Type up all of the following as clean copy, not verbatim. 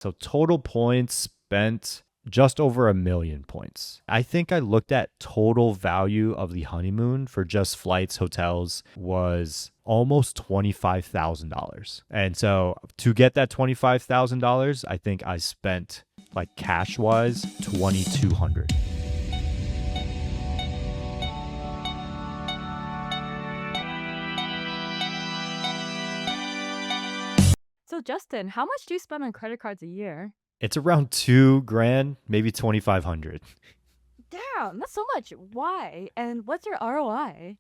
So total points spent just over 1 million points. I think I looked at total value of the honeymoon for just flights, hotels was almost $25,000. And so to get that $25,000, I think I spent like cash wise 2,200. So Justin, how much do you spend on credit cards a year? It's around 2 grand, maybe 2,500. Damn, that's so much. Why? And what's your ROI?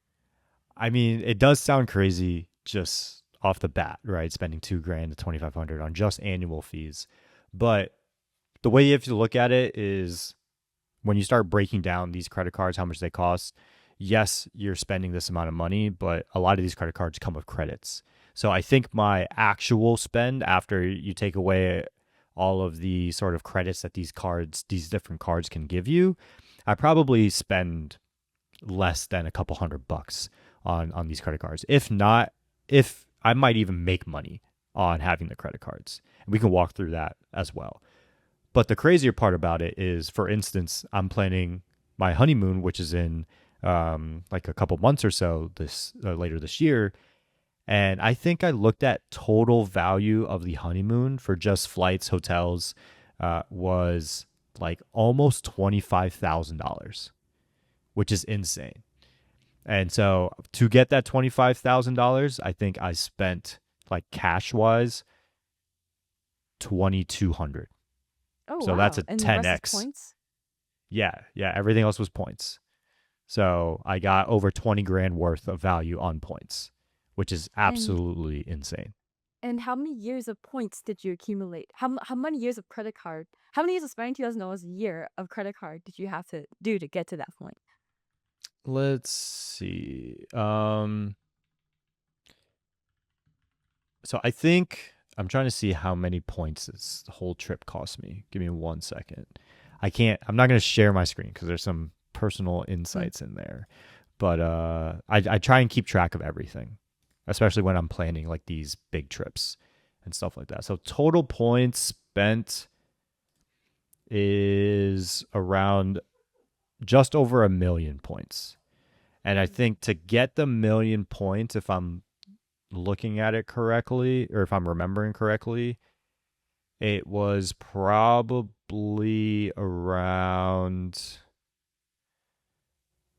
I mean, it does sound crazy just off the bat, right? Spending 2 grand to 2,500 on just annual fees. But the way you have to look at it is when you start breaking down these credit cards, how much they cost, yes, you're spending this amount of money, but a lot of these credit cards come with credits. So I think my actual spend after you take away all of the sort of credits that these different cards can give you, I probably spend less than a couple $100 on these credit cards. If not, if I might even make money on having the credit cards. And we can walk through that as well. But the crazier part about it is, for instance, I'm planning my honeymoon, which is in like a couple months or so this later this year. And I think I looked at total value of the honeymoon for just flights, hotels, was like almost $25,000, which is insane. And so to get that $25,000, I think I spent like cash wise 2,200. Oh So that's wow. a And the rest is 10x. points? Yeah, yeah. Everything else was points. So I got over 20 grand worth of value on points, which is And absolutely insane. and how many years of points did you accumulate? How many years of credit card? How many years of spending $2,000 a year of credit card did you have to do to get to that point? Let's see. So I think I'm trying to see how many points this whole trip cost me. Give me 1 second. I'm not going to share my screen because there's some personal Mm. insights in there. But I try and keep track of everything, especially when I'm planning like these big trips and stuff like that. So total points spent is around just over 1 million points. And I think to get the 1 million points, if I'm looking at it correctly, or if I'm remembering correctly, it was probably around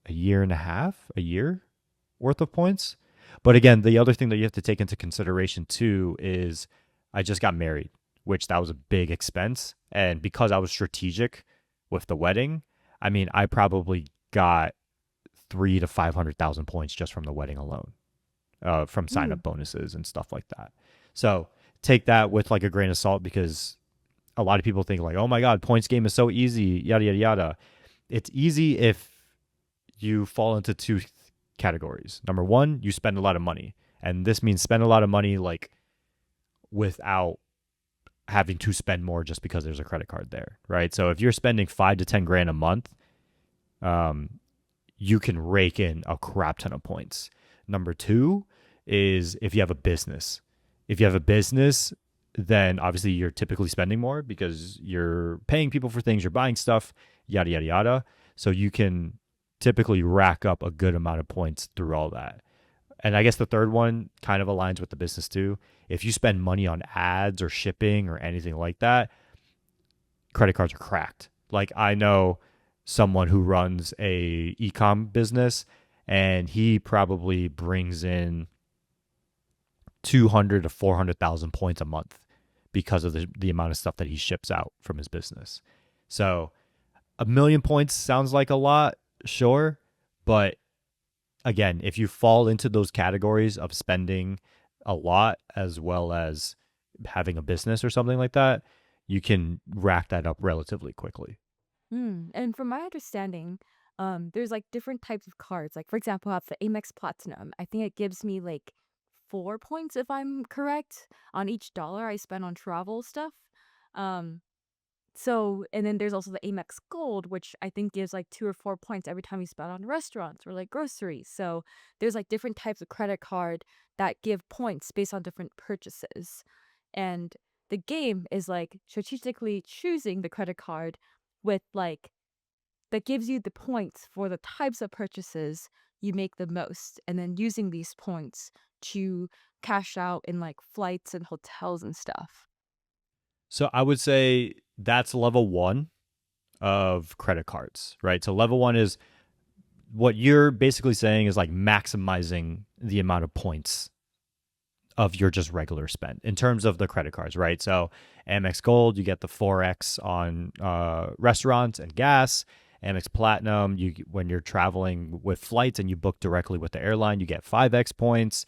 a year and a half, a year worth of points. But again, the other thing that you have to take into consideration too is I just got married, which that was a big expense. And because I was strategic with the wedding, I mean, I probably got 300,000 to 500,000 points just from the wedding alone, from sign Mm. up bonuses and stuff like that. So take that with like a grain of salt because a lot of people think like, oh my God, points game is so easy, yada, yada, yada. It's easy if you fall into two categories. Number one, you spend a lot of money. And this means spend a lot of money like without having to spend more just because there's a credit card there, right? So if you're spending 5 to 10 grand a month, um, you can rake in a crap ton of points. Number two is if you have a business. If you have a business, then obviously you're typically spending more because you're paying people for things, you're buying stuff, yada, yada, yada. So you can typically rack up a good amount of points through all that. And I guess the third one kind of aligns with the business too. If you spend money on ads or shipping or anything like that, credit cards are cracked. Like I know someone who runs a ecom business and he probably brings in 200 to 400,000 points a month because of the amount of stuff that he ships out from his business. So 1 million points sounds like a lot, sure, but again, if you fall into those categories of spending a lot as well as having a business or something like that, you can rack that up relatively quickly. And from my understanding, there's like different types of cards. Like for example, I have the Amex Platinum. I think it gives me like 4 points if I'm correct on each dollar I spend on travel stuff. Um, so and then there's also the Amex Gold, which I think gives like 2 or 4 points every time you spend on restaurants or like groceries. So there's like different types of credit card that give points based on different purchases. And the game is like strategically choosing the credit card with like that gives you the points for the types of purchases you make the most, and then using these points to cash out in like flights and hotels and stuff. So I would say that's level one of credit cards, right? So level one is what you're basically saying is like maximizing the amount of points of your just regular spend in terms of the credit cards, right? So Amex Gold, you get the 4x on restaurants and gas. Amex Platinum, you when you're traveling with flights and you book directly with the airline, you get 5x points.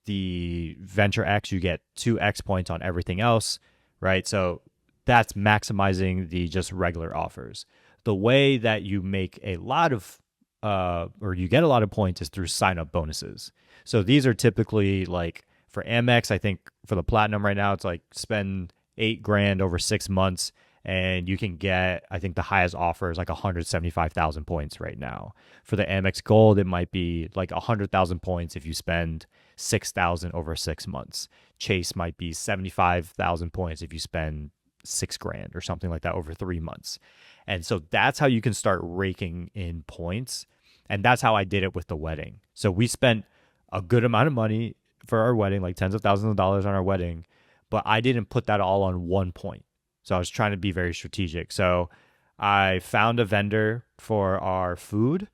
The Venture X, you get 2x points on everything else, right? So that's maximizing the just regular offers. The way that you make a lot of or you get a lot of points is through sign up bonuses. So these are typically like for Amex, I think for the Platinum right now, it's like spend 8 grand over 6 months and you can get, I think the highest offer is like 175,000 points right now. For the Amex Gold, it might be like 100,000 points if you spend 6,000 over 6 months. Chase might be 75,000 points if you spend 6 grand or something like that over 3 months. And so that's how you can start raking in points. And that's how I did it with the wedding. So we spent a good amount of money for our wedding, like tens of thousands of dollars on our wedding, but I didn't put that all on one point. So I was trying to be very strategic. So I found a vendor for our food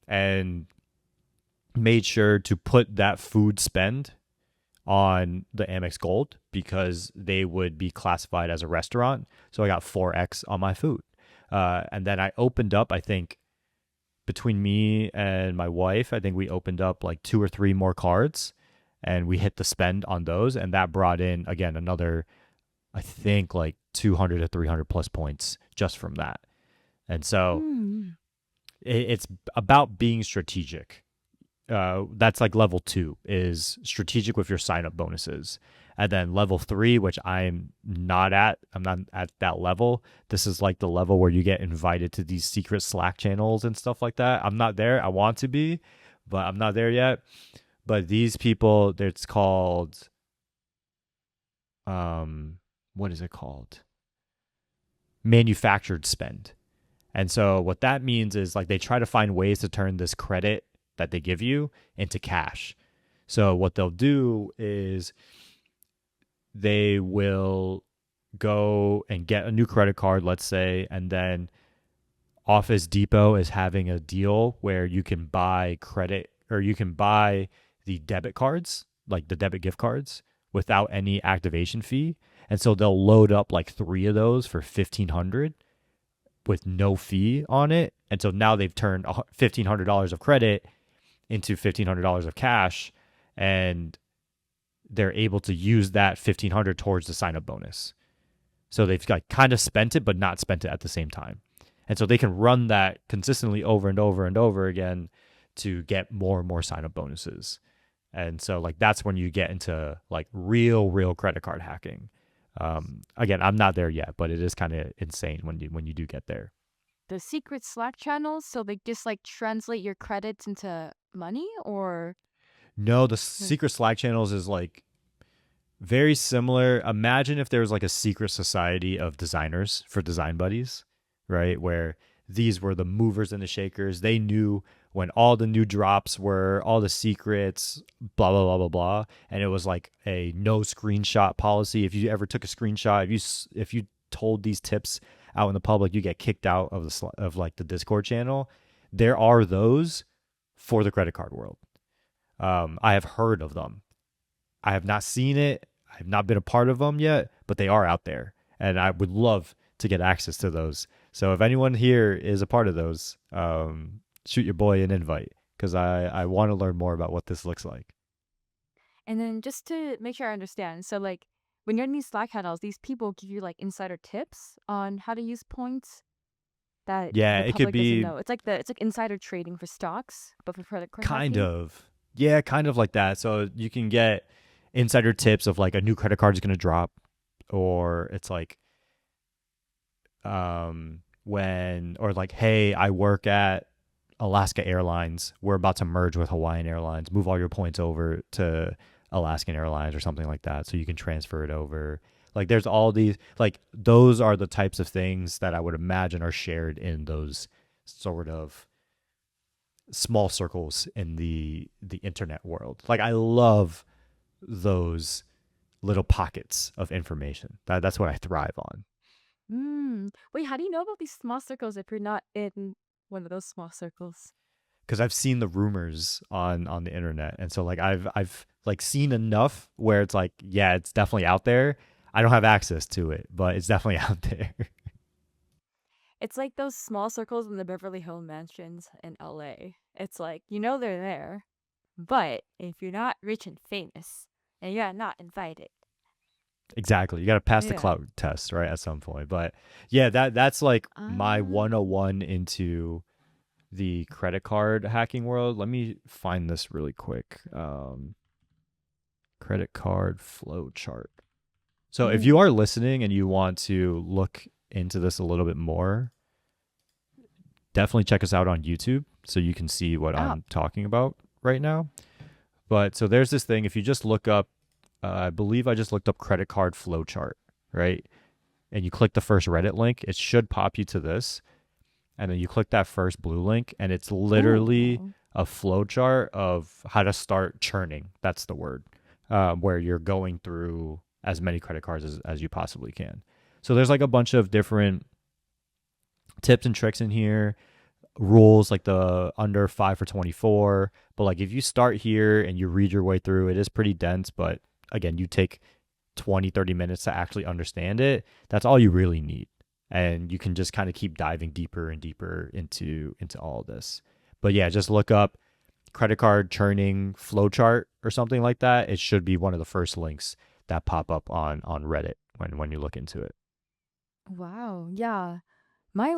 and made sure to put that food spend on the Amex Gold because they would be classified as a restaurant. So I got 4x on my food. And then I opened up, I think, between me and my wife, I think we opened up like 2 or 3 more cards and we hit the spend on those. And that brought in, again, another, I think, like 200 to 300 plus points just from that. And so Hmm. it's about being strategic. That's like level 2 is strategic with your sign up bonuses. And then level 3, which I'm not at that level. This is like the level where you get invited to these secret Slack channels and stuff like that. I'm not there. I want to be, but I'm not there yet. But these people, it's called, what is it called? Manufactured spend. And so what that means is like they try to find ways to turn this credit that they give you into cash. So what they'll do is they will go and get a new credit card, let's say, and then Office Depot is having a deal where you can buy credit or you can buy the debit cards, like the debit gift cards, without any activation fee. And so they'll load up like 3 of those for 1,500 with no fee on it. And so now they've turned $1,500 of credit into $1,500 of cash, and they're able to use that 1,500 towards the sign up bonus. So they've like kind of spent it, but not spent it at the same time. And so they can run that consistently over and over and over again to get more and more sign up bonuses. And so like that's when you get into like real credit card hacking. Again, I'm not there yet, but it is kind of insane when you do get there. The secret Slack channels, so they just like translate your credits into money, or No, the like, secret Slack channels is like very similar. Imagine if there was like a secret society of designers for design buddies, right? Where these were the movers and the shakers. They knew when all the new drops were, all the secrets, blah blah blah blah blah, and it was like a no screenshot policy. If you ever took a screenshot, if you told these tips out in the public, you get kicked out of of like the Discord channel. There are those for the credit card world. I have heard of them. I have not seen it. I have not been a part of them yet, but they are out there. And I would love to get access to those. So if anyone here is a part of those, shoot your boy an invite because I want to learn more about what this looks like. and then just to make sure I understand, so like when you're in these Slack channels, these people give you like insider tips on how to use points that Yeah, the it could public doesn't be know. It's like insider trading for stocks, but for credit card kind hacking. of. Yeah, kind of like that. So you can get insider tips of like a new credit card is going to drop, or it's like when or like hey, I work at Alaska Airlines, we're about to merge with Hawaiian Airlines, move all your points over to Alaskan Airlines or something like that so you can transfer it over. Like there's all these like those are the types of things that I would imagine are shared in those sort of small circles in the internet world. Like I love those little pockets of information. That's what I thrive on Wait, how do you know about these small circles if you're not in one of those small circles? because I've seen the rumors on the internet, and so like I've like seen enough where it's like yeah, it's definitely out there. I don't have access to it, but it's definitely out there. It's like those small circles in the Beverly Hills mansions in LA. It's like, you know they're there, but if you're not rich and famous, and you're not invited. Exactly. You got to pass the Yeah. clout test, right, at some point. But yeah, that's like my Um, 101 into the credit card hacking world. Let me find this really quick. Credit card flow chart. So if you mm. are listening and you want to look into this a little bit more, definitely check us out on YouTube so you can see what Oh, I'm talking about right now. But so there's this thing. If you just look up, I believe I just looked up credit card flow chart, right? And you click the first Reddit link, it should pop you to this. And then you click that first blue link, and it's literally ooh. a flow chart of how to start churning. That's the word, where you're going through as many credit cards as you possibly can. So there's like a bunch of different tips and tricks in here, rules like the under 5 for 24. But like if you start here and you read your way through, it is pretty dense. But again, you take 20, 30 minutes to actually understand it. That's all you really need. And you can just kind of keep diving deeper and deeper into all of this. But yeah, just look up credit card churning flowchart or something like that. It should be one of the first links that pop up on Reddit when you look into it. Wow. Yeah. My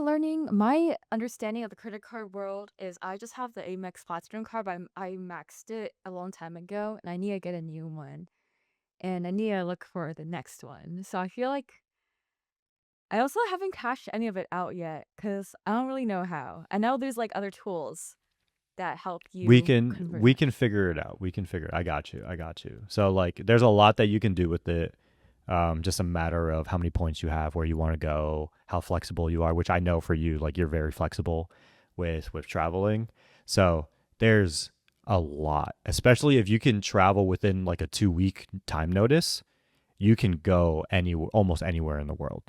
understanding of the credit card world is I just have the Amex Platinum card, but I maxed it a long time ago, and I need to get a new one, and I need to look for the next one. So I feel like I also haven't cashed any of it out yet because I don't really know how. I know there's like other tools that help we you can we convert. can figure it out. We can figure it. I got you. I got you. So like there's a lot that you can do with it. Just a matter of how many points you have, where you want to go, how flexible you are, which I know for you, like you're very flexible with traveling. So there's a lot, especially if you can travel within like a 2 week time notice, you can go any almost anywhere in the world.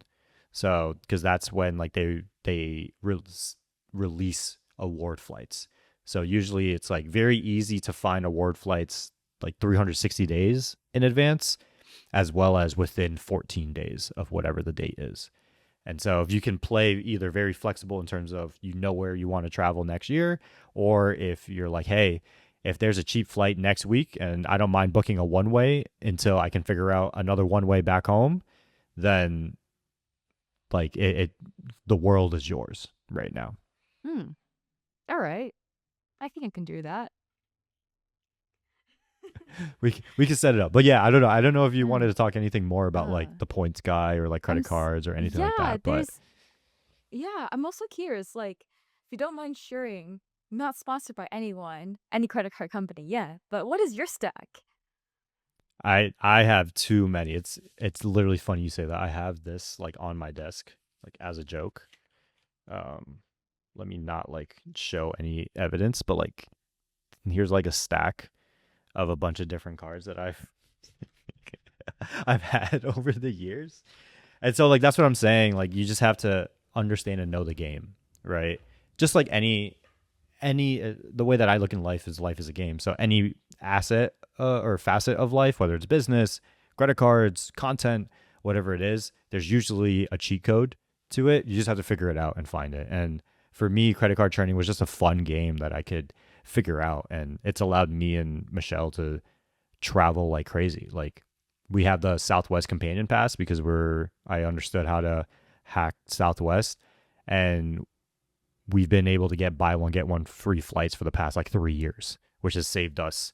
So because that's when like release award flights. So usually it's like very easy to find award flights like 360 days in advance, as well as within 14 days of whatever the date is. And so if you can play either very flexible in terms of you know where you want to travel next year, or if you're like, hey, if there's a cheap flight next week and I don't mind booking a one way until I can figure out another one way back home, then like the world is yours right now. Hmm. All right. I think I can do that. We can set it up, but yeah, I don't know. I don't know if you wanted Mm. to talk anything more about like Uh, the points guy or like I'm credit cards or anything like yeah, that. But I'm also curious, like, if you don't mind sharing, not sponsored by anyone, any credit card company, yeah, but what is your stack? I have too many. It's literally funny you say that. I have this like on my desk like as a joke. Um, Let me not like show any evidence, but like here's like a stack of a bunch of different cards that I've had over the years. And so like that's what I'm saying. Like you just have to understand and know the game, right? Just like any the way that I look in life is a game. So any asset or facet of life, whether it's business, credit cards, content, whatever it is, there's usually a cheat code to it. You just have to figure it out and find it. And for me, credit card training was just a fun game that I could figure out, and it's allowed me and Michelle to travel like crazy. Like we have the Southwest Companion Pass because I understood how to hack Southwest, and we've been able to get buy one get one free flights for the past like 3 years, which has saved us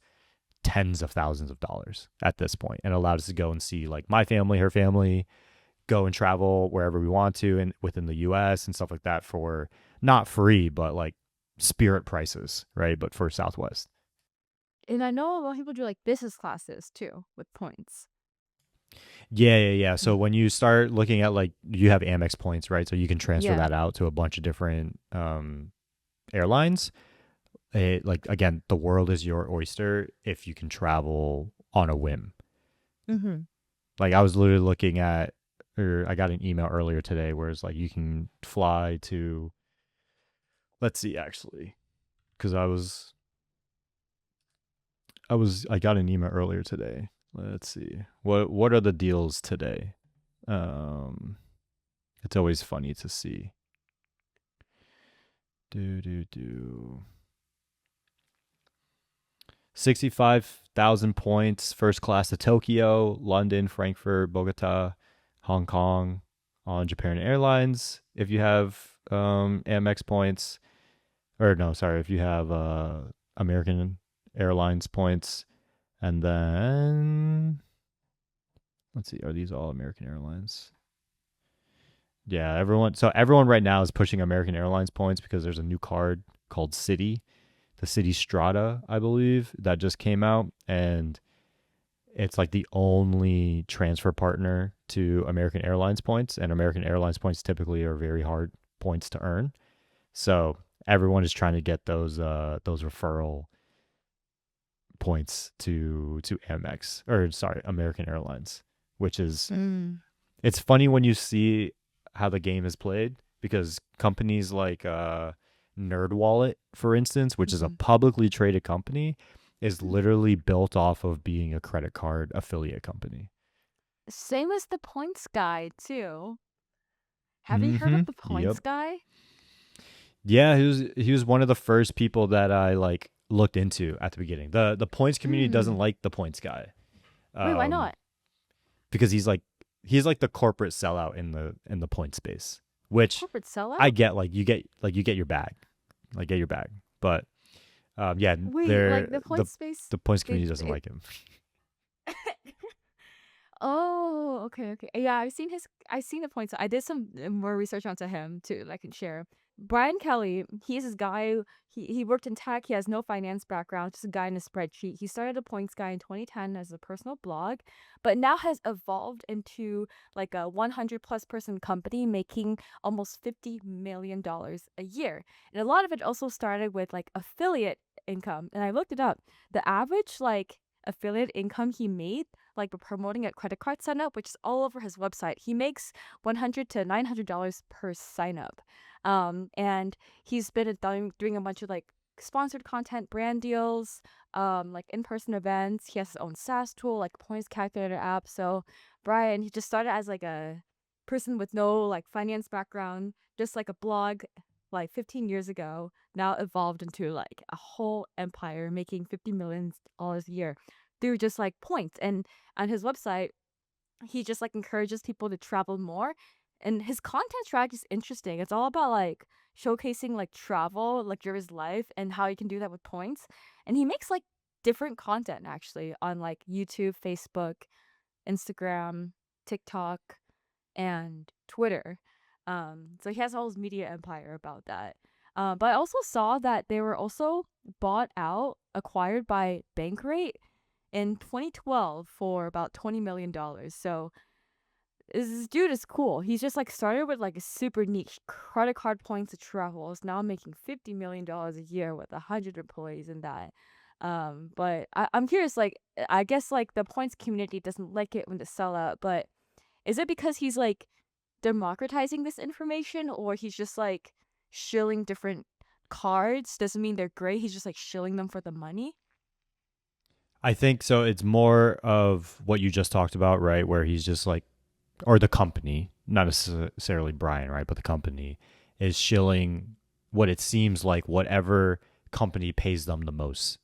tens of thousands of dollars at this point and allowed us to go and see like my family, her family, go and travel wherever we want to and within the US and stuff like that for not free, but like Spirit prices, right? But for Southwest. And I know a lot of people do like business classes too with points. Yeah. So Mm. when you start looking at like you have Amex points, right? So you can transfer Yeah. that out to a bunch of different airlines. It, like again, the world is your oyster if you can travel on a whim. Mm-hmm. Like I was literally looking at, or I got an email earlier today where it's like you can fly to. Let's see, actually, because I got an email earlier today. Let's see what are the deals today. Um, it's always funny to see. Do 65,000 points, first class to Tokyo, London, Frankfurt, Bogota, Hong Kong on Japan Airlines. If you have Amex points, or no, sorry, if you have American Airlines points, and then let's see, are these all American Airlines? Yeah, everyone. So everyone right now is pushing American Airlines points because there's a new card called City, the City Strata, I believe, that just came out, and it's like the only transfer partner to American Airlines points, and American Airlines points typically are very hard points to earn. So everyone is trying to get those referral points to Amex, or sorry, American Airlines, which is, Mm. it's funny when you see how the game is played because companies like NerdWallet, for instance, which is a Mm-hmm. publicly traded company, is Mm. literally built off of being a credit card affiliate company. Same as the points guy too. Have you heard Mm-hmm. of the Yep. points guy? Yeah, he was one of the first people that I like looked into at the beginning. The points community doesn't Mm. like the points guy. Wait, why Um, not? because he's like the corporate sellout in the point space, which Corporate I sellout? get. Like you get your bag, like get your bag, but yeah, Wait, like they're the the point space the points they community doesn't like him. Oh, okay, okay. Yeah, I've seen the points. I did some more research onto him too, that I can share. Brian Kelly, he's this guy he worked in tech. He has no finance background, just a guy in a spreadsheet. He started a points guy in 2010 as a personal blog, but now has evolved into like a 100 plus person company making almost $50 million a year. And a lot of it also started with like affiliate income. And I looked it up. The average like affiliate income he made like promoting a credit card sign up, which is all over his website. He makes $100 to $900 per sign up. And he's been doing a bunch of like sponsored content, brand deals, like in-person events. He has his own SaaS tool, like points calculator app. So Brian, he just started as like a person with no like finance background, just like a blog like 15 years ago, now evolved into like a whole empire making $50 million a year through just like points. And on his website, he just like encourages people to travel more. And his content track is interesting. It's all about like showcasing like travel, luxurious life, and how you can do that with points. And he makes like different content actually on like YouTube, Facebook, Instagram, TikTok, and Twitter. So he has all his media empire about that. But I also saw that they were also bought out, acquired by Bankrate in 2012 for about $20 million. So this dude is cool. He's just like started with like a super niche credit card points to travel. Is now making $50 million a year with 100 employees in that. But I'm curious. Like, I guess like the points community doesn't like it when they sell out. But is it because he's like democratizing this information, or he's just like shilling different cards? Doesn't mean they're great. He's just like shilling them for the money. I think so. It's more of what you just talked about, right? Where he's just like, or the company, not necessarily Brian, right? But the company is shilling what it seems like whatever company pays them the most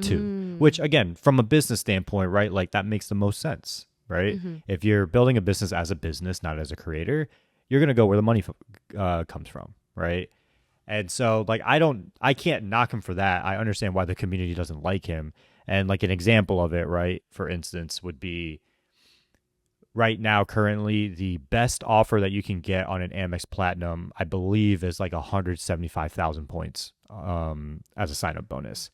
to. Which Mm. again, from a business standpoint, right? Like that makes the most sense, right? Mm-hmm. If you're building a business as a business, not as a creator, you're gonna go where the money comes from, right? And so, like, I can't knock him for that. I understand why the community doesn't like him. And like an example of it, right? For instance, would be right now, currently, the best offer that you can get on an Amex Platinum, I believe, is like 175,000 points as a sign up bonus.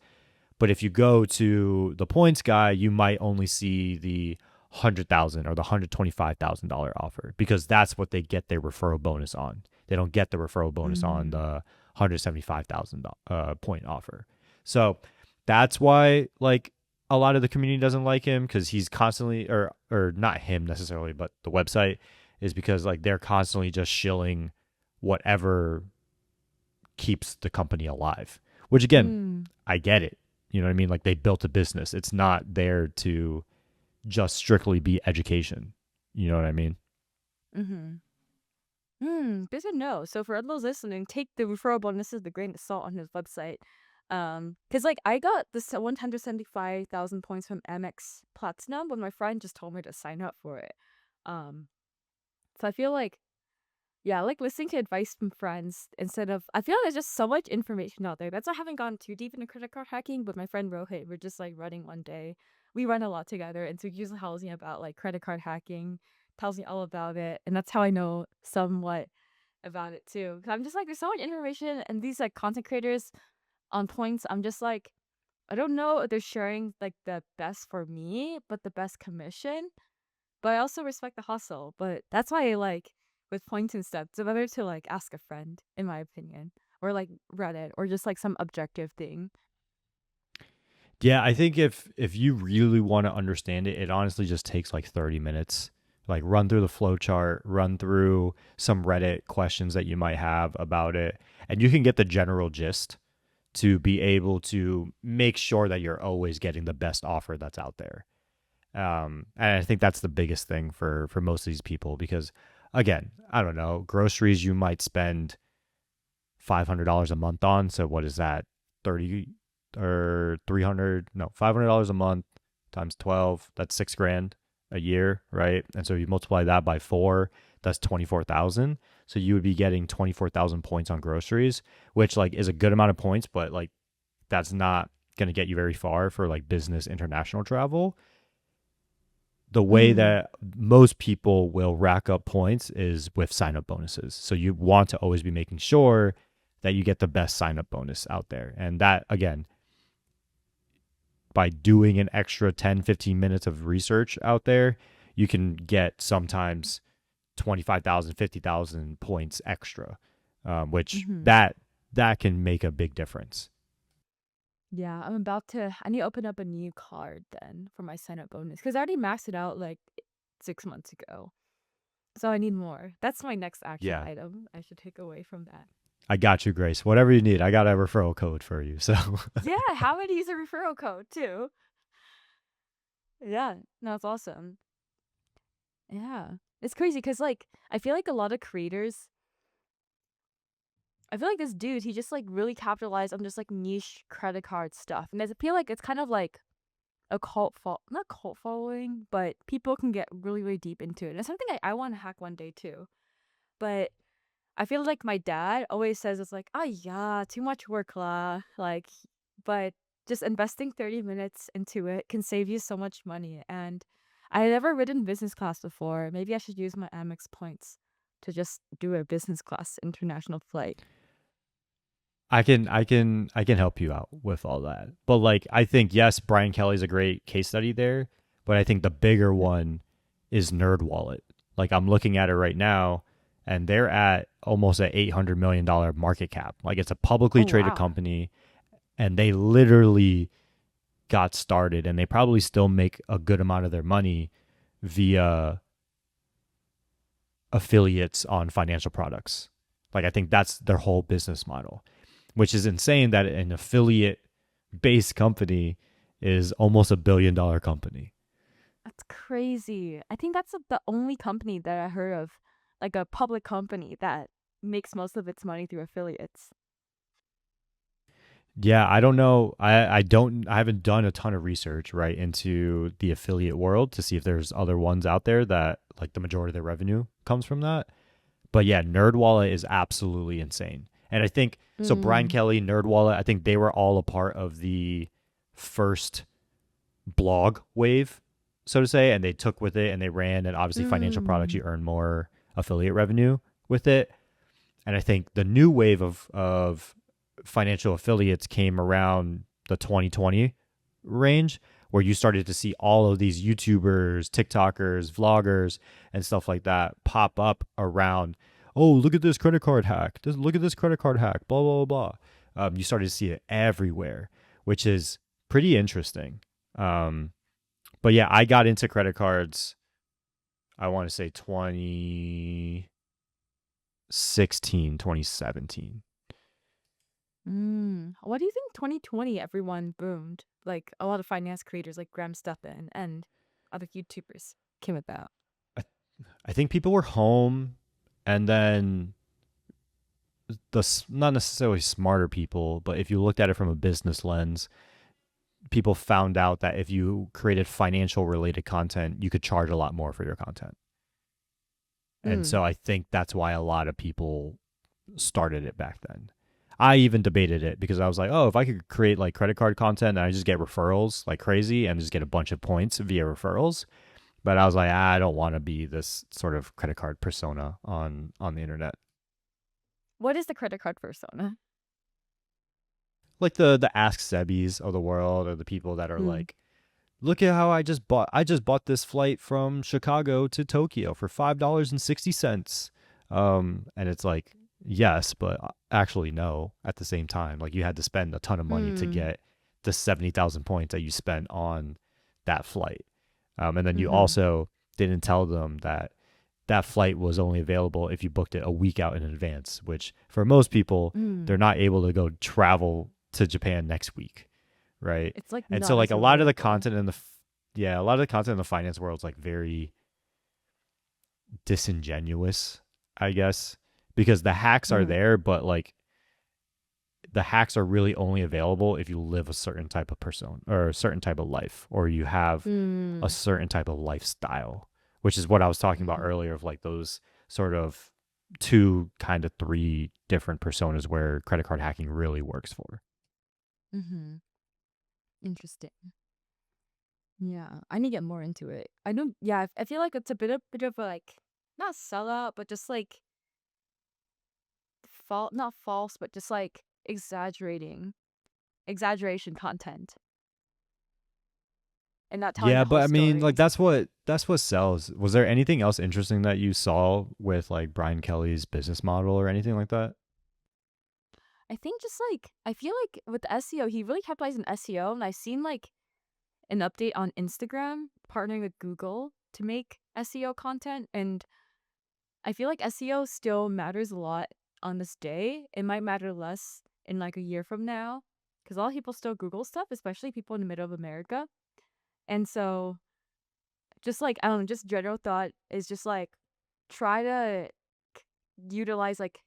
But if you go to the points guy, you might only see the 100,000 or the $125,000 offer because that's what they get their referral bonus on. They don't get the referral bonus on Mm. the 175,000 point offer. So that's why like a lot of the community doesn't like him because he's constantly or not him necessarily, but the website is because like they're constantly just shilling whatever keeps the company alive. Which again, Mm. I get it. You know what I mean? Like they built a business. It's not there to just strictly be education. You know what I mean? Mm-hmm. Good to know. So for those listening, take the referral bonuses with a grain of salt on his website. Cause like I got this 175,000 points from Amex Platinum, but my friend just told me to sign up for it. Um, so I feel like yeah, I like listening to advice from friends instead of I feel like there's just so much information out there. That's why I haven't gone too deep into credit card hacking, but my friend Rohit, we're just like running one day. We run a lot together, and so he usually tells me about like credit card hacking, tells me all about it, and that's how I know somewhat about it too. 'Cause I'm just like, there's so much information, and these like content creators on points. I'm just like, I don't know if they're sharing like the best for me, but the best commission. But I also respect the hustle. But that's why I like with points and stuff, it's better to like ask a friend, in my opinion, or like Reddit, or just like some objective thing. Yeah, I think if you really want to understand it, it honestly just takes like 30 minutes. Like run through the flow chart, run through some Reddit questions that you might have about it, and you can get the general gist to be able to make sure that you're always getting the best offer that's out there. And I think that's the biggest thing for most of these people because, again, I don't know, groceries you might spend $500 a month on. So what is that? 30 or 300? No, $500 a month times 12. That's 6 grand a year, right? And so you multiply that by four, that's 24,000. So you would be getting 24,000 points on groceries, which like is a good amount of points, but like that's not going to get you very far for like business international travel. The way Mm. that most people will rack up points is with sign up bonuses. So you want to always be making sure that you get the best sign up bonus out there. And that, again, by doing an extra 10, 15 minutes of research out there, you can get sometimes 25,000, 50,000 points extra, which Mm-hmm. that can make a big difference. Yeah, I'm about to. I need to open up a new card then for my sign up bonus because I already maxed it out like 6 months ago. So I need more. That's my next action Yeah, item I should take away from that. I got you, Grace. Whatever you need, I got a referral code for you. So Yeah, how would use a referral code too? Yeah, no, it's awesome. Yeah, it's crazy because like I feel like a lot of creators. I feel like this dude, he just like really capitalized on just like niche credit card stuff, and I feel like it's kind of like a not cult following, but people can get really really deep into it. And it's something I want to hack one day too. But I feel like my dad always says it's like, oh yeah, too much work lah. Like, but just investing 30 minutes into it can save you so much money. And I had never ridden business class before. Maybe I should use my Amex points to just do a business class international flight. I can help you out with all that. But like I think yes, Brian Kelly's a great case study there, but I think the bigger one is Nerd Wallet. Like I'm looking at it right now and they're at almost an $800 million market cap. Like it's a publicly Oh traded wow. company and they literally got started and they probably still make a good amount of their money via affiliates on financial products. Like I think that's their whole business model, which is insane that an affiliate based company is almost $1 billion company. That's crazy. I think that's the only company that I heard of, like a public company that makes most of its money through affiliates. Yeah, I don't know. I haven't done a ton of research right into the affiliate world to see if there's other ones out there that like the majority of their revenue comes from that. But yeah, NerdWallet is absolutely insane. And I think so Brian Mm. Kelly, NerdWallet, I think they were all a part of the first blog wave, so to say, and they took with it and they ran. And obviously, financial products, Mm. you earn more affiliate revenue with it. And I think the new wave of financial affiliates came around the 2020 range, where you started to see all of these YouTubers, TikTokers, vloggers, and stuff like that pop up around. Oh, look at this credit card hack. Look at this credit card hack. Blah blah blah blah. You started to see it everywhere, which is pretty interesting. Um, but yeah, I got into credit cards. I want to say 2016, 2017. What do you think 2020 everyone boomed? Like a lot of finance creators like Graham Stephan and other YouTubers came about. I, I think people were home, and then not necessarily smarter people, but if you looked at it from a business lens, people found out that if you created financial related content, you could charge a lot more for your content. And Mm. so I think that's why a lot of people started it back then. I even debated it because I was like, oh, if I could create like credit card content and I just get referrals like crazy and just get a bunch of points via referrals. But I was like, I don't want to be this sort of credit card persona on the internet. What is the credit card persona? Like the Ask Sebbies of the world, or the people that are Mm. like, look at how I just bought this flight from Chicago to Tokyo for $5.60. And it's like, yes, but actually no at the same time. Like you had to spend a ton of money to Mm. get the 70,000 points that you spent on that flight. And then you Mm-hmm. also didn't tell them that that flight was only available if you booked it a week out in advance, which for most people, they're Mm. not able to go travel to Japan next week, right? It's like And so not like as a lot of the reliable. content in the yeah, a lot of the content in the finance world is like very disingenuous, I guess, because the hacks are Mm. there, but like the hacks are really only available if you live a certain type of person or a certain type of life, or you have a Mm. certain type of lifestyle, which is what I was talking about Mm-hmm. earlier of like those sort of two kind of three different personas where credit card hacking really works for. Mm-hmm. Interesting. Yeah, I need to get more into it. I don't. Yeah, I feel like it's a bit of a like not sellout, but just like not false, but just like exaggeration content, and not telling Yeah, the whole but I mean, like stories. that's what sells. Was there anything else interesting that you saw with like Brian Kelly's business model or anything like that? I think just like I feel like with SEO, he really capitalized on SEO, and I've seen like an update on Instagram partnering with Google to make SEO content, and I feel like SEO still matters a lot on this day. It might matter less in like a year from now because a lot of people still Google stuff, especially people in the middle of America. And so, just like, I don't know, just general thought is just like try to utilize like,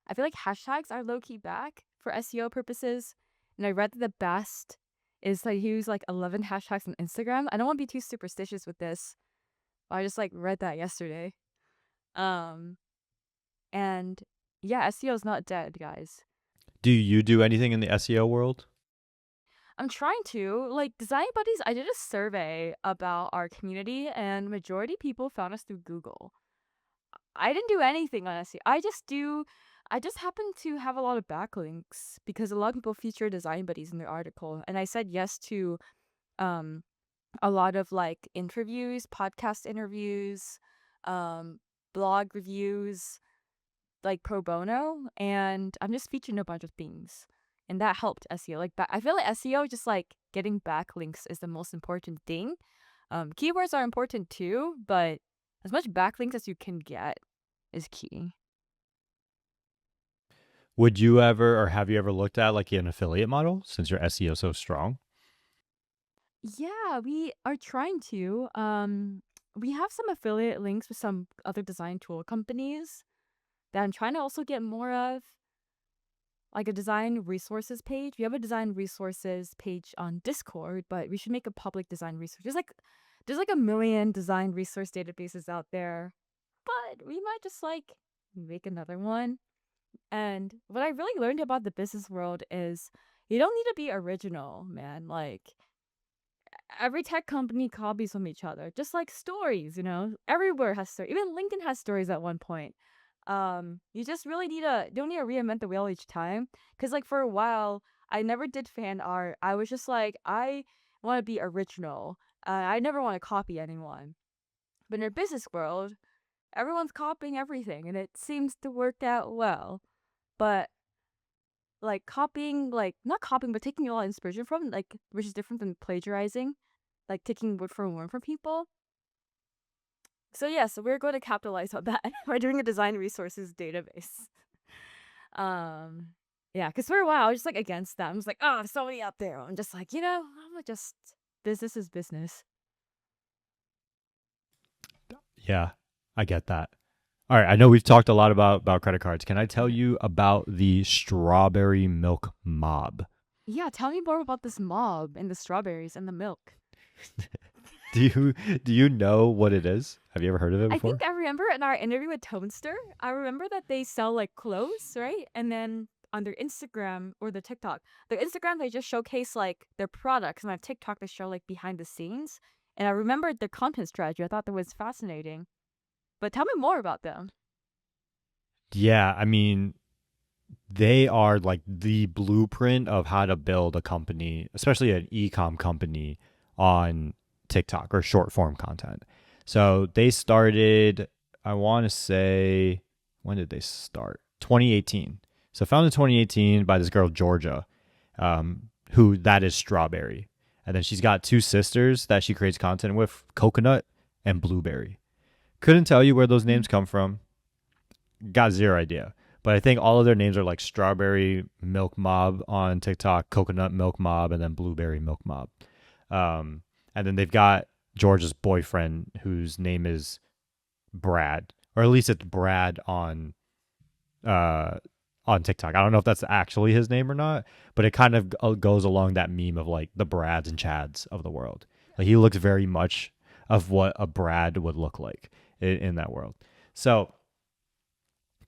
I feel like hashtags are low key back for SEO purposes. And I read that the best is to use like 11 hashtags on Instagram. I don't want to be too superstitious with this, but I just like read that yesterday. Um, And yeah, SEO is not dead, guys. Do you do anything in the SEO world? I'm trying to like design buddies. I did a survey about our community, and majority people found us through Google. I didn't do anything on SEO. I just happen to have a lot of backlinks because a lot of people feature design buddies in their article, and I said yes to um a lot of like interviews, podcast interviews, um, blog reviews, like pro bono, and I'm just featuring a bunch of things. And that helped SEO. Like I feel like SEO just like getting backlinks is the most important thing. Keywords are important too, but as much backlinks as you can get is key. Would you ever or have you ever looked at like an affiliate model since your SEO so strong? Yeah, we are trying to. We have some affiliate links with some other design tool companies that I'm trying to also get more of. Like a design resources page. We have a design resources page on Discord, but we should make a public design resource. There's like a million design resource databases out there, but we might just like make another one. And what I really learned about the business world is you don't need to be original, man. Like every tech company copies from each other, just like stories, you know. Everywhere has stories. Even LinkedIn has stories at one point. You just really don't need to reinvent the wheel each time. Cause like for a while, I never did fan art. I was just like want to be original. I never want to copy anyone. But in a business world, everyone's copying everything, and it seems to work out well. But like copying, like not copying, but taking a lot of inspiration from, like, which is different than plagiarizing, like taking word for word from people. So yeah, so we're going to capitalize on that. We're doing a design resources database. Um, yeah, because for a while I was just like against that. I was like, oh, there's so many out there. I'm just like, I'm gonna just business is business. Yeah, I get that. All right, I know we've talked a lot about credit cards. Can I tell you about the strawberry milk mob? Yeah, tell me more about this mob and the strawberries and the milk. Do you do you know what it is? Have you ever heard of it I think before? I remember in our interview with Toaster, I remember that they sell like clothes, right? And then on their Instagram or the TikTok, their Instagram they just showcase like their products, and on TikTok they show like behind the scenes. And I remembered their content strategy. I thought that was fascinating. But tell me more about them. Yeah, I mean, they are like the blueprint of how to build a company, especially an e-com company on TikTok or short form content. So they started, I want to say, when did they start? 2018. So founded in 2018 by this girl Georgia, who that is Strawberry, and then she's got two sisters that she creates content with, Coconut and Blueberry. Couldn't tell you where those Mm. names come from, got zero idea. But I think all of their names are like Strawberry Milk Mob on TikTok, Coconut Milk Mob, and then Blueberry Milk Mob. And then they've got George's boyfriend, whose name is Brad, or at least it's Brad uh, on TikTok. I don't know if that's actually his name or not, but it kind of goes along that meme of like the Brads and Chads of the world. Like he looks very much of what a Brad would look like in that world. So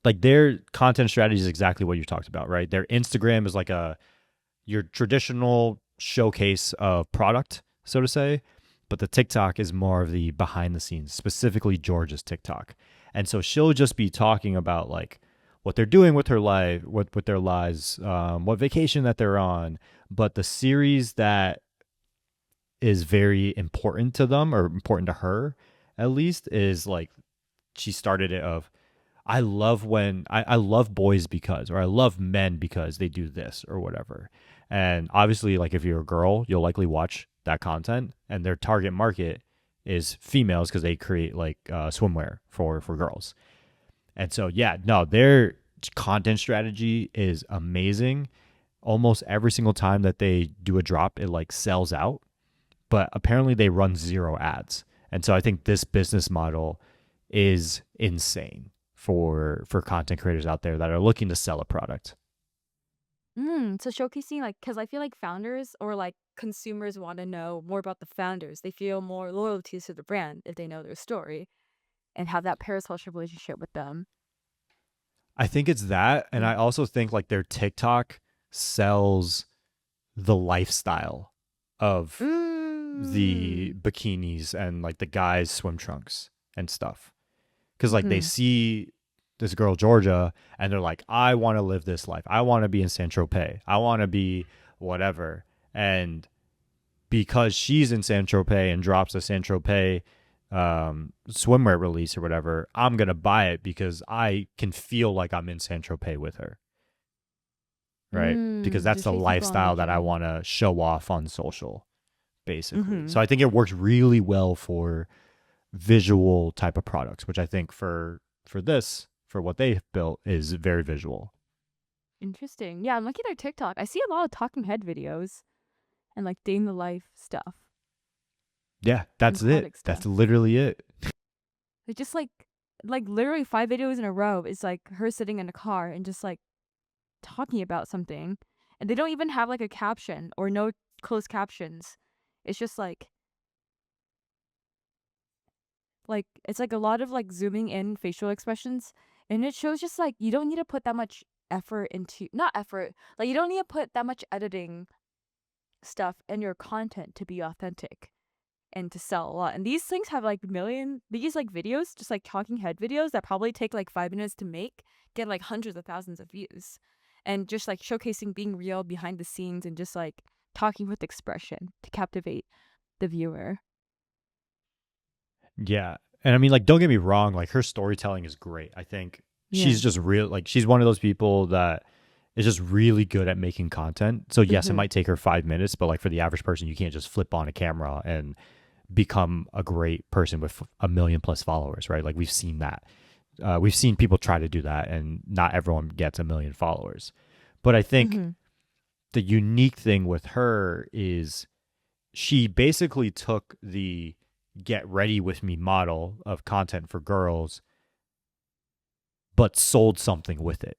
like their content strategy is exactly what you talked about, right? Their Instagram is like a your traditional showcase of product, so to say, but the TikTok is more of the behind the scenes, specifically George's TikTok. And so she'll just be talking about like what they're doing with her life, what with their lives, what vacation that they're on. But the series that is very important to them or important to her, at least, is like she started it of I love boys because, or I love men because they do this or whatever. And obviously, like if you're a girl, you'll likely watch that content, and their target market is females because they create like swimwear for girls. And so yeah, no, their content strategy is amazing. Almost every single time that they do a drop, it like sells out. But apparently, they run zero ads, and so I think this business model is insane for content creators out there that are looking to sell a product. So showcasing, like, because I feel like founders or like consumers want to know more about the founders. They feel more loyalties to the brand if they know their story and have that parasocial relationship with them. I think it's that, and Mm. I also think like their TikTok sells the lifestyle of the Mm. bikinis and like the guys swim trunks and stuff. Cuz like they Mm-hmm. see this girl Georgia and they're like I want to live this life. I want to be in Saint Tropez. I want to be whatever. And because she's in Saint Tropez and drops a Saint Tropez swimwear release or whatever, I'm gonna buy it because I can feel like I'm in Saint Tropez with her, right? Because that's Just the chasing people on lifestyle that that I journey. want to show off on social, basically. Mm-hmm. So I think it works really well for visual type of products, which I think for what they've built is very visual. Interesting. Yeah, I'm looking at their TikTok. I see a lot of talking head videos and like day in the life stuff Yeah, and that's it. product That's stuff. literally it. They just like literally 5 videos in a row is like her sitting in a car and just like talking about something. And they don't even have like a caption or no closed captions. It's just like it's like a lot of like zooming in facial expressions, and it shows just like you don't need to put that much effort into, not effort, like you don't need to put that much editing stuff in your content to be authentic and to sell a lot. And these things have like these like videos, just like talking head videos that probably take like 5 minutes to make, get like hundreds of thousands of views. And just like showcasing being real behind the scenes and just like talking with expression to captivate the viewer. Yeah. And I mean, like, don't get me wrong, like her storytelling is great. I think Yeah. she's just real, like she's one of those people that is just really good at making content. So yes, it Mhm. might take her 5 minutes, but like for the average person, you can't just flip on a camera and become a great person with a million plus followers, right? Like we've seen that. We've seen people try to do that, and not everyone gets a million followers. But I think Mhm. the unique thing with her is she basically took the get ready with me model of content for girls, but sold something with it,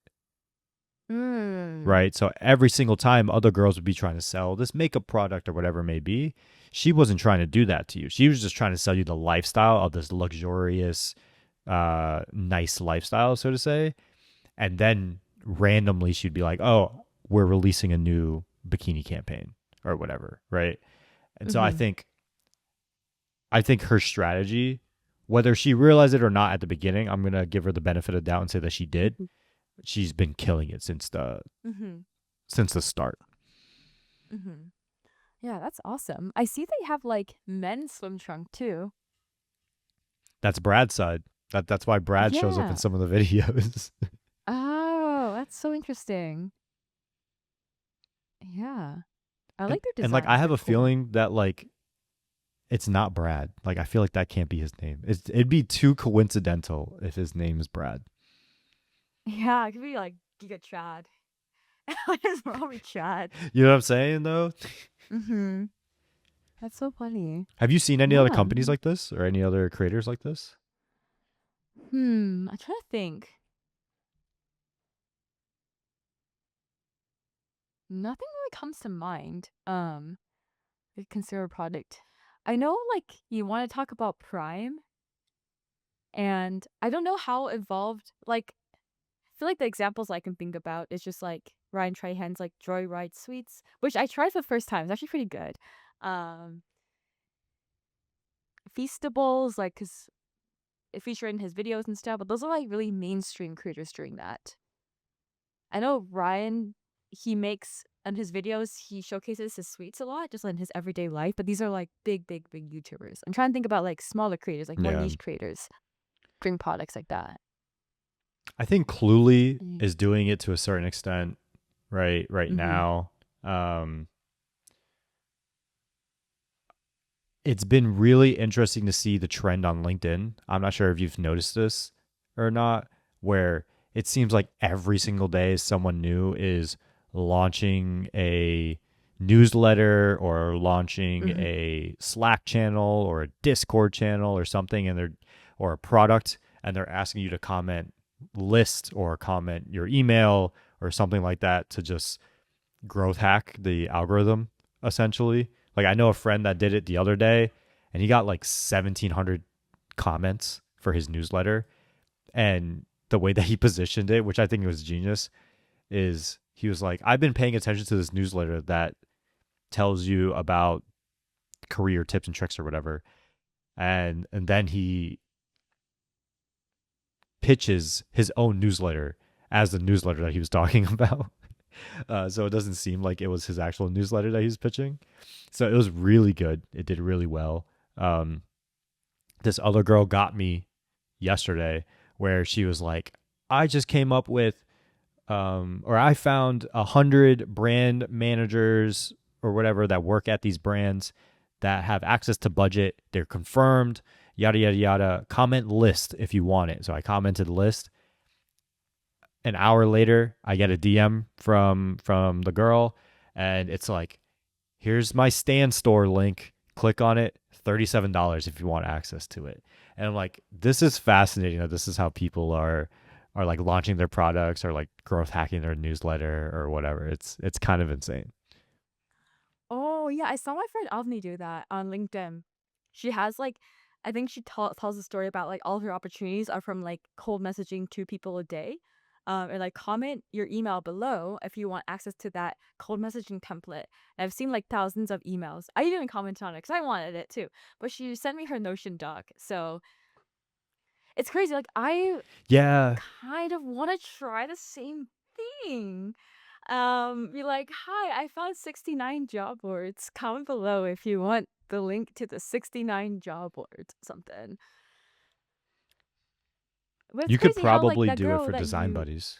Mm. right? So every single time other girls would be trying to sell this makeup product or whatever it may be, she wasn't trying to do that to you. She was just trying to sell you the lifestyle of this luxurious, nice lifestyle, so to say. And then randomly she'd be like, oh, we're releasing a new bikini campaign or whatever, right? And so Mhm. I think her strategy, whether she realized it or not at the beginning, I'm gonna give her the benefit of the doubt and say that she did. Mhm. She's been killing it Mhm. since the start. Mhm. Yeah, that's awesome. I see they have like men's swim trunk too. That's Brad's side. That's why Brad shows up in Yeah. some of the videos. Oh, that's so interesting. Yeah. I and like their and like I designs. have They're a cool. feeling that like it's not Brad. Like I feel like that can't be his name. It'd be too coincidental if his name is Brad. Yeah, it could be like Giga Chad. What is wrong with Chad? You know what I'm saying though? Mm-hmm. That's so funny. Have you seen any other Yeah. companies like this or any other creators like this? I'm trying to think. Nothing really comes to mind. I consider a product. I know like you want to talk about Prime, and I don't know how evolved like I feel like the examples I can think about is just like Ryan Trahan's like Joyride Sweets, which I tried for the first time. It's actually pretty good. Um, Feastables, like, cause it featured in his videos and stuff, but those are like really mainstream creators doing that. I know Ryan, he makes in his videos, he showcases his sweets a lot, just in his everyday life, but these are like big, big, big YouTubers. I'm trying to think about like smaller creators, like more Yeah. niche creators, doing products like that. I think Cluely Mm. is doing it to a certain extent right Mm-hmm. now. Um it's been really interesting to see the trend on LinkedIn. I'm not sure if you've noticed this or not, where it seems like every single day someone new is launching a newsletter or launching Mm-hmm. a Slack channel or a Discord channel or something, and they're or a product, and they're asking you to comment list or comment your email or something like that to just growth hack the algorithm essentially. Like I know a friend that did it the other day and he got like 1700 comments for his newsletter, and the way that he positioned it, which I think was genius, is he was like, I've been paying attention to this newsletter that tells you about career tips and tricks or whatever. And then he pitches his own newsletter as the newsletter that he was talking about. So it doesn't seem like it was his actual newsletter that he was pitching. So it was really good. It did really well. Um, this other girl got me yesterday where she was like, I just came up with, or I found 100 brand managers or whatever that work at these brands that have access to budget. They're confirmed, yada, yada, yada. Comment list if you want it. So I commented list. An hour later, I get a DM from the girl, and it's like, here's my Stan store link. Click on it. $37 if you want access to it. And I'm like, this is fascinating that this is how people are like launching their products or like growth hacking their newsletter or whatever. It's kind of insane. Oh yeah, I saw my friend Avni do that on LinkedIn. She has like, I think she tells a story about like all of her opportunities are from like cold messaging two people a day, and like comment your email below if you want access to that cold messaging template. And I've seen like thousands of emails. I didn't comment on it because I wanted it too, but she sent me her Notion doc. So it's crazy. Like I Yeah. kind of want to try the same thing. Be like, hi, I found 69 job boards. Comment below if you want the link to the 69 job boards, something. But it's You could crazy how like probably that do it girl for that design you buddies.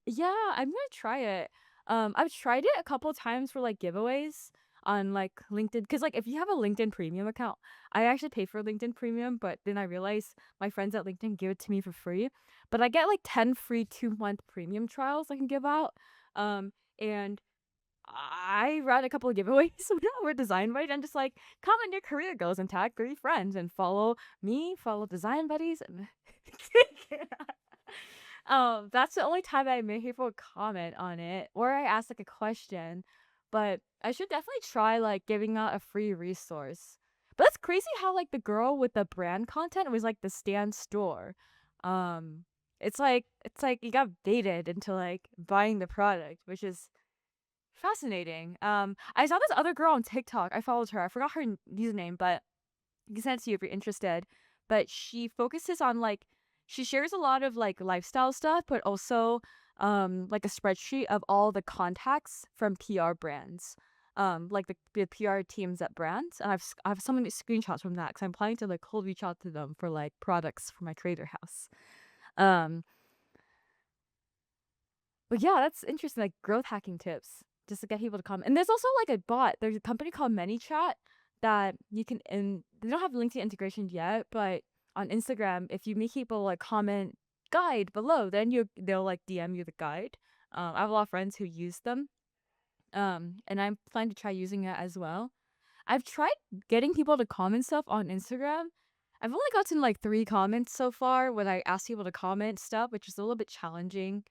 Yeah, I'm gonna try it. I've tried it a couple times for like giveaways on like LinkedIn because like if you have a LinkedIn Premium account, I actually pay for LinkedIn Premium, but then I realized my friends at LinkedIn give it to me for free. But I get like 10 free 2-month premium trials I can give out. And I ran a couple of giveaways with Design Buddies and just like comment your career goals and tag 3 friends and follow me, follow Design Buddies, and that's the only time I made people comment on it or I asked like a question. But I should definitely try like giving out a free resource. But that's crazy how like the girl with the brand content was like the Stan store. Um it's like you got baited into like buying the product, which is fascinating. I saw this other girl on TikTok. I followed her. I forgot her username, but I can send it to you if you're interested. But she focuses on like she shares a lot of like lifestyle stuff, but also like a spreadsheet of all the contacts from PR brands. Like the PR teams at brands, and I have so many screenshots from that because I'm planning to like cold reach out to them for like products for my creator house. Um, but yeah, that's interesting. Like growth hacking tips just to get people to come. And there's also like a bot. There's a company called ManyChat that you can. And they don't have LinkedIn integration yet, but on Instagram, if you make people like comment guide below, then they'll like DM you the guide. I have a lot of friends who use them. And I'm planning to try using it as well. I've tried getting people to comment stuff on Instagram. I've only gotten like 3 comments so far when I ask people to comment stuff, which is a little bit challenging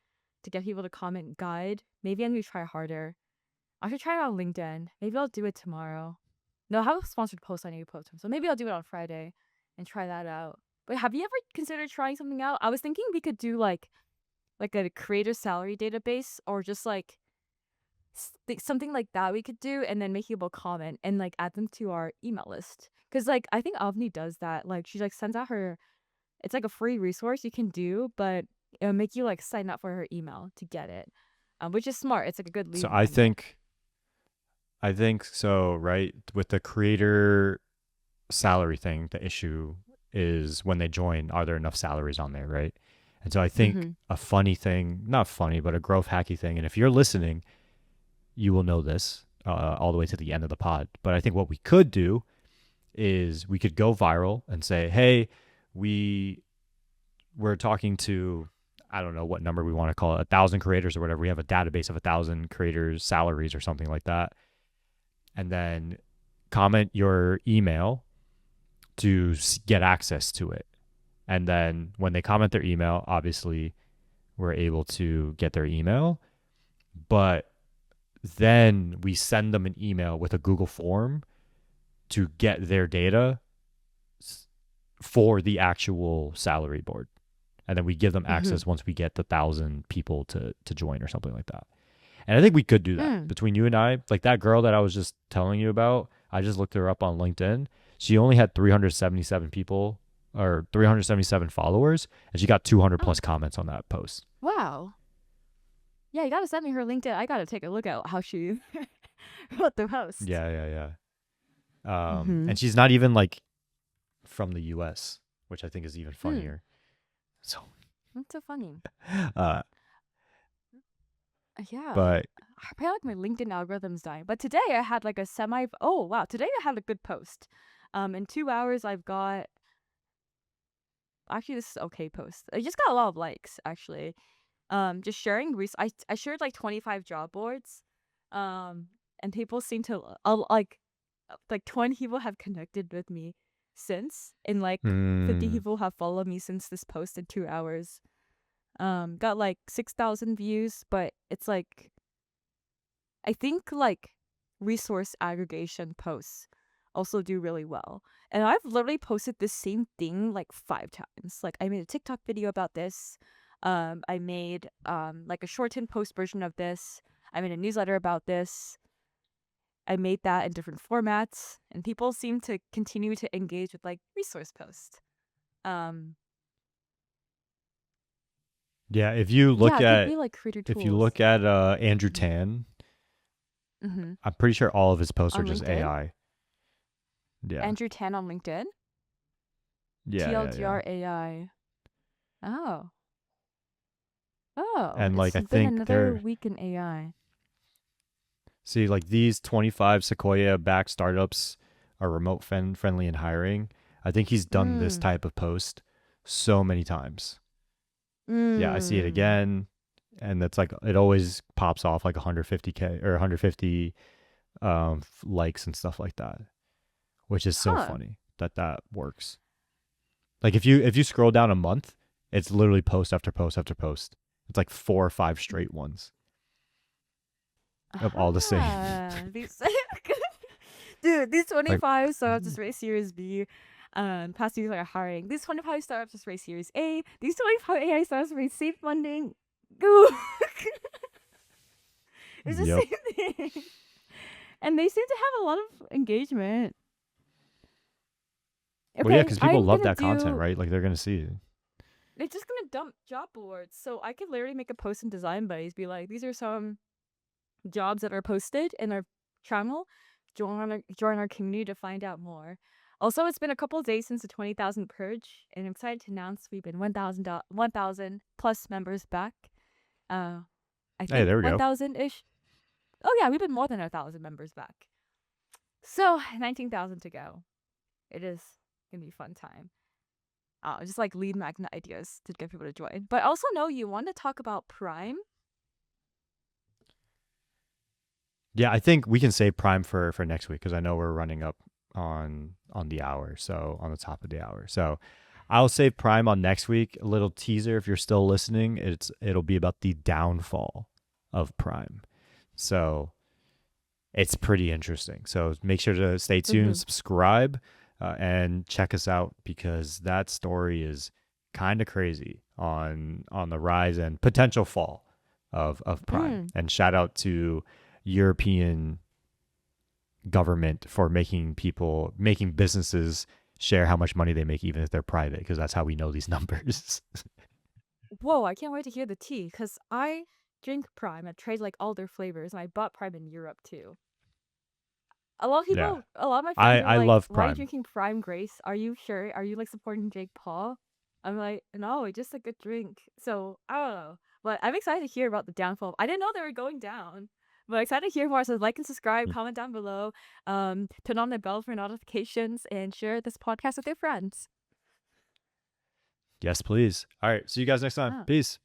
to get people to comment guide. Maybe I'm gonna try harder. I should try it on LinkedIn. Maybe I'll do it tomorrow. No, I have a sponsored post I need to post, so maybe I'll do it on Friday and try that out. But have you ever considered trying something out? I was thinking we could do like a creator salary database or just like something like that we could do and then make people comment and like add them to our email list because like I think Avni does that. Like she like sends out her, it's like a free resource you can do, but it'll make you like sign up for her email to get it, which is smart. It's like a good So lead magnet. I think so, right? With the creator salary thing, the issue is when they join, are there enough salaries on there, right? And so I think Mm-hmm. a funny thing, not funny, but a growth hacky thing, and if you're listening, you will know this all the way to the end of the pod. But I think what we could do is we could go viral and say, hey, we we're talking to, I don't know what number we want to call it, 1,000 creators or whatever. We have a database of 1,000 creators' salaries or something like that, and then comment your email to get access to it. And then when they comment their email, obviously we're able to get their email, but then we send them an email with a Google form to get their data for the actual salary board. And then we give them Mm-hmm. access once we get the 1,000 people to join or something like that. And I think we could do that Mm. between you and I. Like that girl that I was just telling you about, I just looked her up on LinkedIn. She only had 377 people or 377 followers, and she got 200 Oh plus comments on that post. wow. Yeah, you gotta send me her LinkedIn. I gotta take a look at how she wrote the post. Yeah, yeah, yeah. Mm-hmm. And she's not even like from the US, which I think is even Hmm. funnier. So, That's so funny. uh, Yeah. but I feel like my LinkedIn algorithm's dying. But today I had like a semi. Oh wow! Today I had a good post. In 2 hours I've got. Actually, this is okay post. I just got a lot of likes actually. Just sharing. I shared like 25 job boards. Um, and people seem to like 20 people have connected with me since, and like 50 mm, people have followed me since this post in 2 hours. Got like 6,000 views, but it's like I think like resource aggregation posts also do really well. And I've literally posted this same thing like 5 times. Like I made a TikTok video about this. I made like a shortened post version of this. I made a newsletter about this. I made that in different formats, and people seem to continue to engage with like resource posts. Um, Yeah, if you Yeah, look it could be at like creator if you tools. look at Andrew Tan, Mm-hmm. I'm pretty sure all of his posts are On just LinkedIn, AI. Yeah. Andrew Tan on LinkedIn, Yeah, yeah, yeah. TLDR AI. Oh, oh, And like it's I been think another they're week in AI. see like these 25 Sequoia backed startups are remote friendly and hiring. I think he's done this Mm. type of post so many times. Yeah, I see it Mm. again, and it's like it always pops off like 150k or 150 likes and stuff like that, which is so Huh. funny that that works. Like if you scroll down a month, it's literally post after post after post. It's like 4 or 5 straight ones of all the same. These dude, these Like 25 startups just raised Series B. Past years are hiring. These 25 startups just raised Series A. These 25 AI startups raised seed funding. Ooh. It's the yep. same thing. And they seem to have a lot of engagement. Well, yeah, Okay, because people I'm love gonna that content, do. right? Like they're gonna see it. They're just gonna dump job boards. So I could literally make a post in Design Buddies, be like, these are some jobs that are posted in our channel. Join our community to find out more. Also, it's been a couple of days since the 20,000 purge, and I'm excited to announce we've been 1,000 plus members back. Uh, I Hey, think there we go. 1,000 ish. Oh yeah, we've been more than 1,000 members back. So 19,000 to go. It is gonna be a fun time. Just like lead magnet ideas to get people to join. But I also know you want to talk about Prime. Yeah, I think we can save Prime for next week because I know we're running up on the hour, so on the top of the hour. So I'll save Prime on next week. A little teaser if you're still listening. It'll be about the downfall of Prime. So it's pretty interesting. So make sure to stay tuned, Mm-hmm. subscribe, and check us out because that story is kind of crazy on the rise and potential fall of Prime. Mm. And shout out to European government for making businesses share how much money they make even if they're private because that's how we know these numbers. Whoa, I can't wait to hear the tea because I drink Prime. I tried like all their flavors and I bought Prime in Europe too. Yeah. A lot of my friends are I like, love why are you Prime. drinking Prime Grace? Are you sure? Are you like supporting Jake Paul? I'm like, no, it's just a good drink. So I don't know. But I'm excited to hear about the downfall. I didn't know they were going down. But excited to hear more. So like and subscribe, comment down below, turn on the bell for notifications, and share this podcast with your friends. Yes, please. All right. See you guys next time. Ah. Peace.